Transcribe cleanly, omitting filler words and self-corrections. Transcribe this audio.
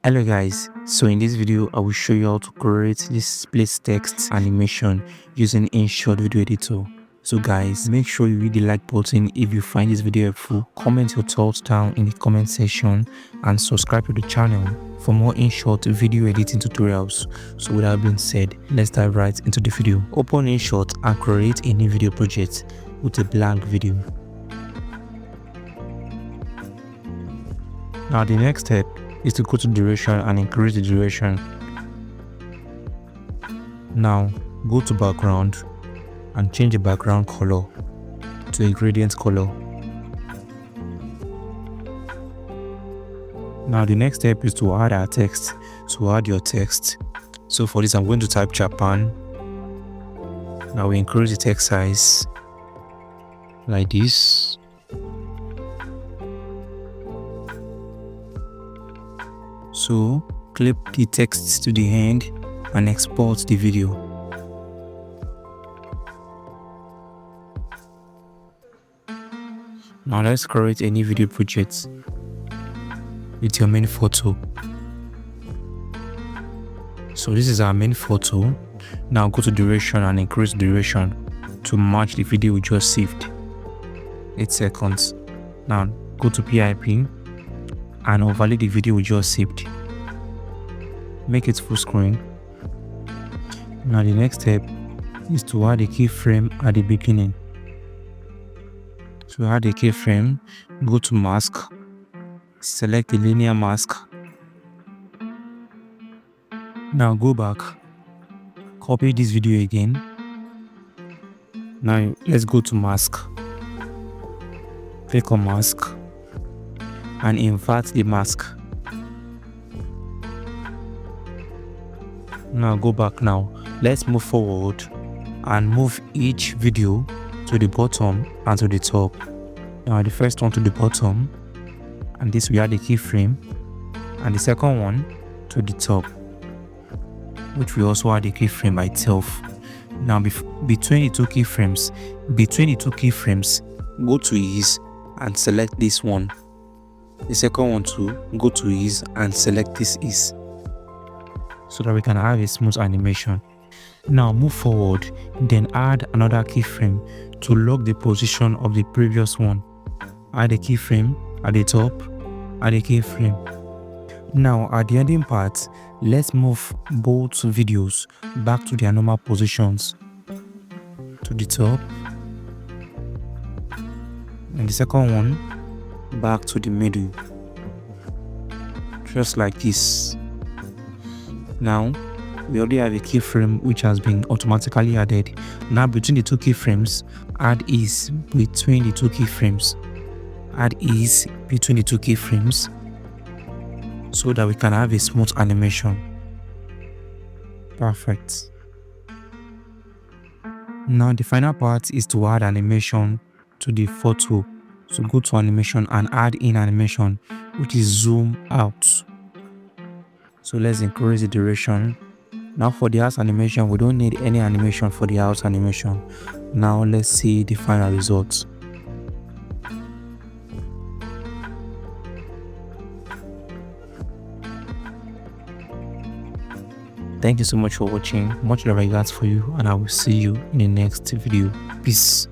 Hello guys, so in this video I will show you how to create this split text animation using Inshot video editor. So guys, make sure you hit the like button if you find this video helpful, comment your thoughts down in the comment section and subscribe to the channel for more Inshot video editing tutorials. So with that being said, let's dive right into the video. Open Inshot and create a new video project with a blank video. Now the next step is to go to duration and increase the duration. Now go to background and change the background color to a gradient color. Now the next step is to add our text. So add your text. So for this I'm going to type Japan. Now we increase the text size like this. So clip the text to the end and export the video. Now let's create a new video project with your main photo. So this is our main photo. Now go to duration and increase duration to match the video we just saved. 8 seconds. Now go to PIP and overlay the video we just saved. Make it full screen. Now the next step is to add a keyframe at the beginning. To add a keyframe, go to mask, select the linear mask. Now go back, copy this video again. Now let's go to mask, click on mask and invert the mask. Now go back. Now let's move forward and move each video to the bottom and to the top. Now the first one to the bottom, and this we add the keyframe, and the second one to the top, which we also add the keyframe by itself. Now between the two keyframes, go to ease and select this one. The second one too, go to ease and select this ease, so that we can have a smooth animation. Now move forward, then add another keyframe to lock the position of the previous one. Add a keyframe at the top, add a keyframe. Now at the ending part, let's move both videos back to their normal positions, to the top, and the second one back to the middle, just like this. Now we already have a keyframe which has been automatically added. Now between the two keyframes, add ease between the two keyframes. Add ease between the two keyframes so that we can have a smooth animation. Perfect. Now the final part is to add animation to the photo. So go to animation and add in animation, which is zoom out. So let's increase the duration. Now for the house animation, we don't need any animation for the house animation. Now let's see the final results. Thank you so much for watching. Much love regards for you, and I will see you in the next video. Peace.